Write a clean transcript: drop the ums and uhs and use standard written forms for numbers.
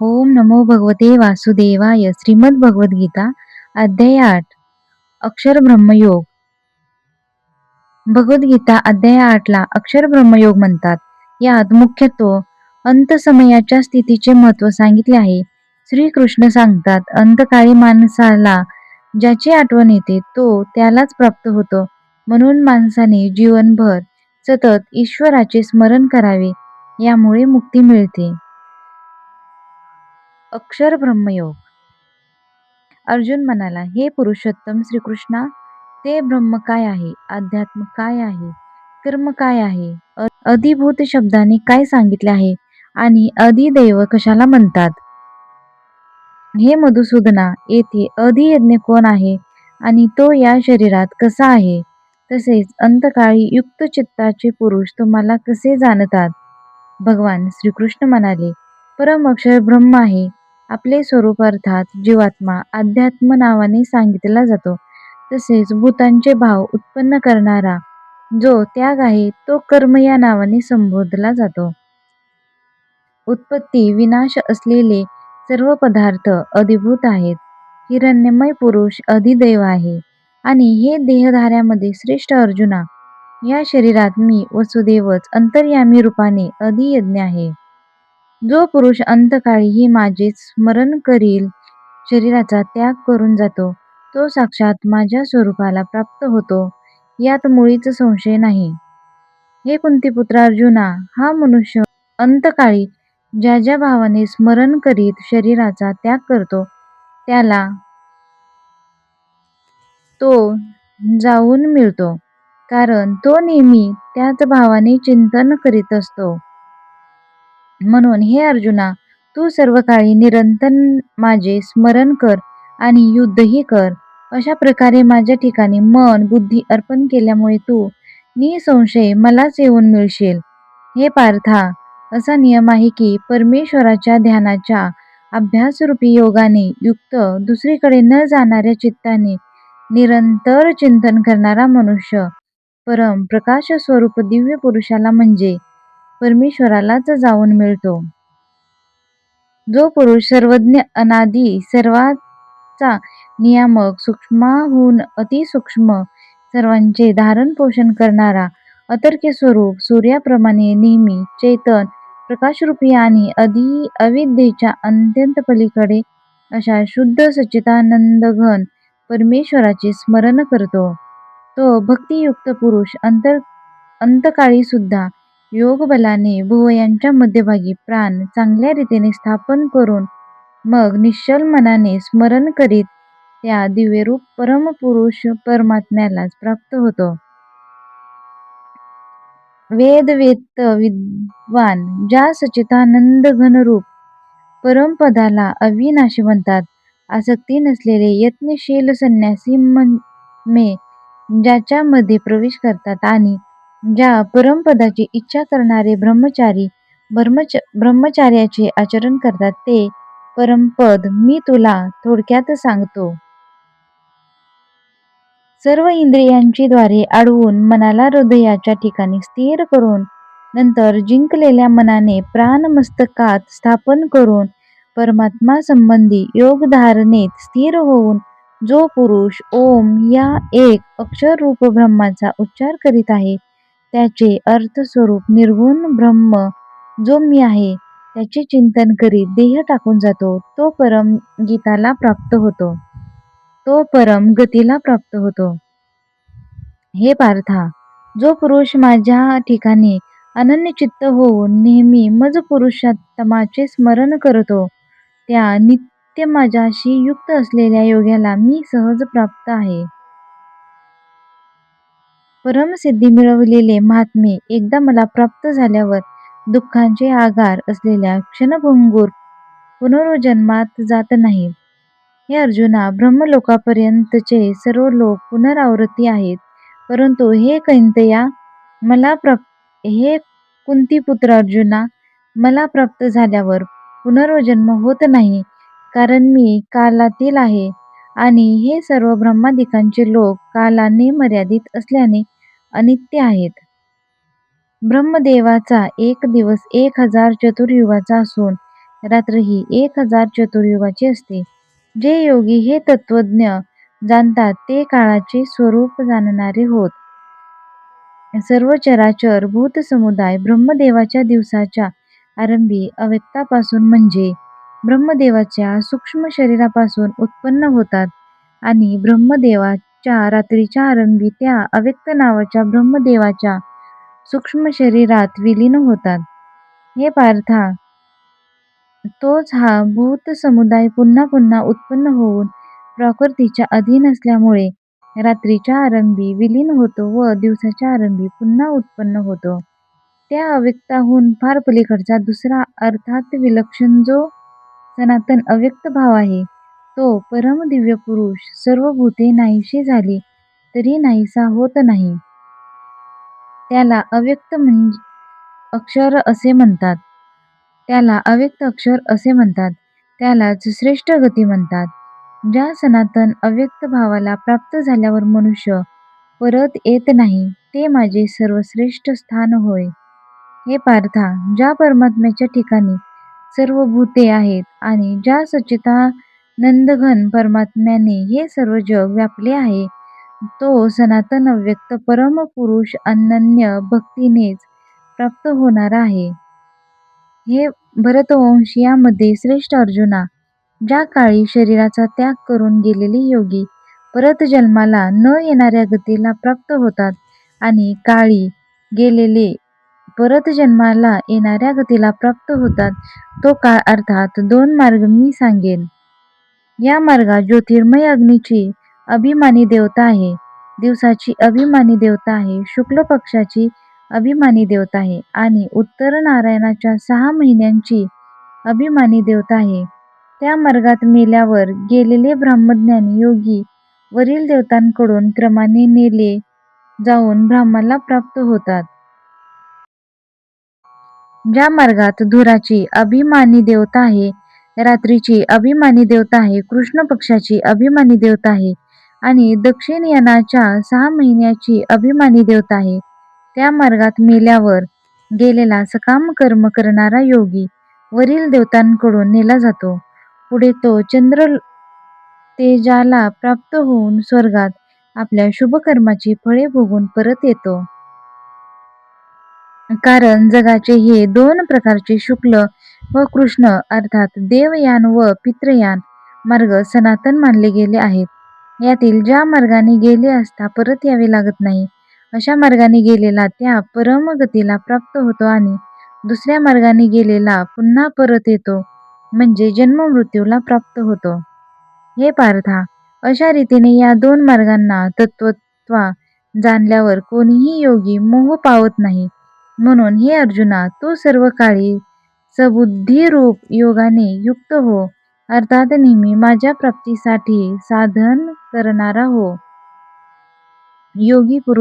ओम नमो भगवते वासुदेवाय. श्रीमद भगवद्गीता अध्याय 8. अक्षर ब्रह्मयोग. भगवद्गीता अध्याय 8 ला अक्षर ब्रह्मयोग म्हणतात. यात मुख्यत्वे अंतसमयाच्या स्थितीचे महत्त्व सांगितले आहे. श्रीकृष्ण सांगतात, अंतकाळी माणसाला ज्याची आठवण येते तो त्यालाच प्राप्त होतो. म्हणून माणसाने जीवनभर सतत ईश्वराचे स्मरण करावे, यामुळे मुक्ती मिळते. अक्षर ब्रह्मयोग. अर्जुन म्हणाला, हे पुरुषोत्तम श्रीकृष्णा, ते ब्रह्म काय आहे? अध्यात्म काय आहे? कर्म काय आहे? अधिभूत शब्दाने काय सांगितले आहे? आणि अधिदैव कशाला म्हणतात? हे मधुसूदना, येथे अधियज्ञ कोण आहे? आणि तो या शरीरात कसा आहे? तसेच अंतकाळी युक्त चित्ताचे पुरुष तुम्हाला कसे जाणतात? भगवान श्रीकृष्ण म्हणाले, परम अक्षर ब्रह्म आहे. आपले स्वरूप अर्थात जीवात्मा अध्यात्म नावाने सांगितला जातो. तसेच भूतांचे भाव उत्पन्न करणारा जो त्याग आहे तो कर्म या नावाने संबोधला जातो. उत्पत्ती विनाश असलेले सर्व पदार्थ अधिभूत आहेत. हिरण्यमय पुरुष अधिदैव आहे. आणि हे देहधाऱ्यामध्ये श्रेष्ठ अर्जुना, या शरीरात मी वसुदेवच अंतर्यामी रूपाने अधियज्ञ आहे. जो पुरुष अंतकाळी ही माझे स्मरण करील, शरीराचा त्याग करून जातो, तो साक्षात माझ्या स्वरूपाला प्राप्त होतो, यात मुळीच संशय नाही. हे कुंतीपुत्र अर्जुना, हा मनुष्य अंतकाळी ज्या ज्या भावाने स्मरण करीत शरीराचा त्याग करतो, त्याला तो जाऊन मिळतो, कारण तो नेहमी त्याच भावाने चिंतन करीत असतो. म्हणून हे अर्जुना, तू सर्व काळी निरंतर माझे स्मरण कर आणि युद्धही कर. अशा प्रकारे माझ्या ठिकाणी मन बुद्धी अर्पण केल्यामुळे तू निसंशय मलाच येऊन मिळशील. हे पार्था, असा नियम आहे की परमेश्वराच्या ध्यानाच्या अभ्यासरूपी योगाने युक्त दुसरीकडे न जाणाऱ्या चित्ताने निरंतर चिंतन करणारा मनुष्य परम प्रकाश स्वरूप दिव्य पुरुषाला म्हणजे परमेश्वरालाच जाऊन मिळतो. जो पुरुष सर्वज्ञ अनादी सर्वाचा नियामक सूक्ष्माहून अतिसूक्ष्म सर्वांचे धारण पोषण करणारा अतर्क्य स्वरूप सूर्याप्रमाणे नेहमी चैतन प्रकाशरूपी आणि अविद्येच्या अत्यंत पलीकडे अशा शुद्ध सच्चिदानंद घन परमेश्वराचे स्मरण करतो, तो भक्तियुक्त पुरुष अंतकाळी सुद्धा योग बलाने भुवयांच्या मध्यभागी प्राण चांगल्या रीतीने स्थापन करून मग निश्चल मनाने स्मरण करीत त्या दिव्यरूप परमपुरुष परमात्म्यालाच प्राप्त होतो. वेदवेत्त विद्वान ज्या सच्चिदानंद घनरूप परमपदाला अविनाशी म्हणतात, आसक्ती नसलेले यत्नशील संन्यासी मे ज्याच्यामध्ये प्रवेश करतात आणि ज्या परमपदाची इच्छा करणारे ब्रह्मचारी ब्रह्मचार्याचे आचरण करतात, ते परमपद मी तुला थोडक्यात सांगतो. सर्व इंद्रियांची द्वारे अडवून मनाला हृदयाच्या ठिकाणी स्थिर करून नंतर जिंकलेल्या मनाने प्राण मस्तकात स्थापन करून परमात्मा संबंधी योगधारणेत स्थिर होऊन जो पुरुष ओम या एक अक्षर रूप ब्रह्माचा उच्चार करीत आहे, त्याचे अर्थस्वरूप निर्गुण ब्रह्म जो मी आहे त्याचे चिंतन करीत देह टाकून जातो, तो परम गीताला प्राप्त होतो, तो परम गतीला प्राप्त होतो. हे पार्था, जो पुरुष माझ्या ठिकाणी अनन्यचित्त होऊन नेहमी मज पुरुषोत्तमाचे स्मरण करतो, त्या नित्य माझ्याशी युक्त असलेल्या योग्याला मी सहज प्राप्त आहे. परमसिद्धी मिळवलेले महात्मे एकदा मला प्राप्त झाल्यावर दुःखांचे आगार असलेल्या क्षणभंगूर पुनर्जन्मात जात नाहीत. हे अर्जुना, ब्रह्मलोकापर्यंतचे सर्व लोक पुनरावृत्ती आहेत, परंतु हे कुंतीपुत्र अर्जुना, मला प्राप्त झाल्यावर पुनर्जन्म होत नाही, कारण मी कालातील आहे आणि हे सर्व ब्रह्मादिकांचे लोक कालाने मर्यादित असल्याने अनित्य आहेत. ब्रह्मदेवाचा एक दिवस 1000 चतुर्युगाचा असून रात्र ही 1000 चतुर्युगाची असते. जे योगी हे तत्वज्ञ जाणतात ते काळाचे स्वरूप जाणणारे होत. सर्व चराचर भूतसमुदाय ब्रह्मदेवाच्या दिवसाच्या आरंभी अव्यक्तापासून म्हणजे ब्रह्मदेवाच्या सूक्ष्म शरीरापासून उत्पन्न होतात आणि ब्रह्मदेवाच्या रात्रीच्या आरंभी त्या अव्यक्त नावाच्या ब्रह्मदेवाच्या सूक्ष्म शरीरात विलीन होतात. हे पार्था, तोच हा भूतसमुदाय पुन्हा पुन्हा उत्पन्न होऊन प्रकृतीच्या अधीन असल्यामुळे रात्रीच्या आरंभी विलीन होतो व दिवसाच्या आरंभी पुन्हा उत्पन्न होतो. त्या अव्यक्ताहून फार पलीकडचा दुसरा अर्थात विलक्षण जो सनातन अव्यक्त भाव आहे, तो परमदिव्य पुरुष सर्व भूते नाहीशी झाली तरी नाहीसा होत नाही. त्याला अव्यक्त म्हणजे अक्षर असे म्हणतात. त्याला अव्यक्त अक्षर असे म्हणतात. त्यालाच श्रेष्ठ गती म्हणतात. ज्या सनातन अव्यक्त भावाला प्राप्त झाल्यावर मनुष्य परत येत नाही, ते माझे सर्वश्रेष्ठ स्थान होय. हे पार्था, ज्या परमात्म्याच्या ठिकाणी सर्व भूते आहेत आणि ज्या सच्चिदानंदघन परमात्म्याने हे सर्व जग व्यापले आहे, तो सनातन अव्यक्त परम पुरुष अनन्य भक्तीनेच प्राप्त होणारा आहे. हे भरतवंश यामध्ये श्रेष्ठ अर्जुना, ज्या काळी शरीराचा त्याग करून गेलेले योगी परत जन्माला न येणाऱ्या गतीला प्राप्त होतात आणि काळी गेलेले परत जन्माला येणाऱ्या गतीला प्राप्त होतात, तो काळ अर्थात 2 मार्ग मी सांगेन. या मार्गात ज्योतिर्मय अग्नीची अभिमानी देवता आहे, दिवसाची अभिमानी देवता आहे, शुक्ल पक्षाची अभिमानी देवता आहे आणि उत्तर नारायणाच्या 6 महिन्यांची अभिमानी देवता आहे. त्या मार्गात मेल्यावर गेलेले ब्रह्मज्ञानी योगी वरील देवतांकडून क्रमाने नेले जाऊन ब्रह्माला प्राप्त होतात. ज्या मार्गात धुराची अभिमानी देवता आहे, रात्रीची अभिमानी देवता आहे, कृष्ण पक्षाची अभिमानी देवता आहे आणि दक्षिणयनाच्या 6 महिन्याची अभिमानी देवता आहे, त्या मार्गात मेल्यावर गेलेला सकाम कर्म करणारा योगी वरील देवतांकडून नेला जातो. पुढे तो चंद्र तेजाला प्राप्त होऊन स्वर्गात आपल्या शुभकर्माची फळे भोगून परत येतो. कारण जगाचे हे 2 प्रकारचे शुक्ल व कृष्ण अर्थात देवयान व पितृयान मार्ग सनातन मानले गेले आहेत. यातील ज्या मार्गाने गेले असता परत यावे लागत नाही, अशा मार्गाने गेलेला त्या परम गतीला प्राप्त होतो आणि दुसऱ्या मार्गाने गेलेला पुन्हा परत येतो, म्हणजे जन्म-मृत्यूला प्राप्त होतो. हे पार्था, अशा रीतीने या 2 मार्गांना तत्वत्वा जाणल्यावर कोणीही योगी मोह पावत नाही. म्हणून हे अर्जुना, तू सर्व काळी सबुद्धीरूप योगाने युक्त हो, अर्थात नेहमी माझ्या प्राप्तीसाठी साधन करणारा हो. योगी पुरुष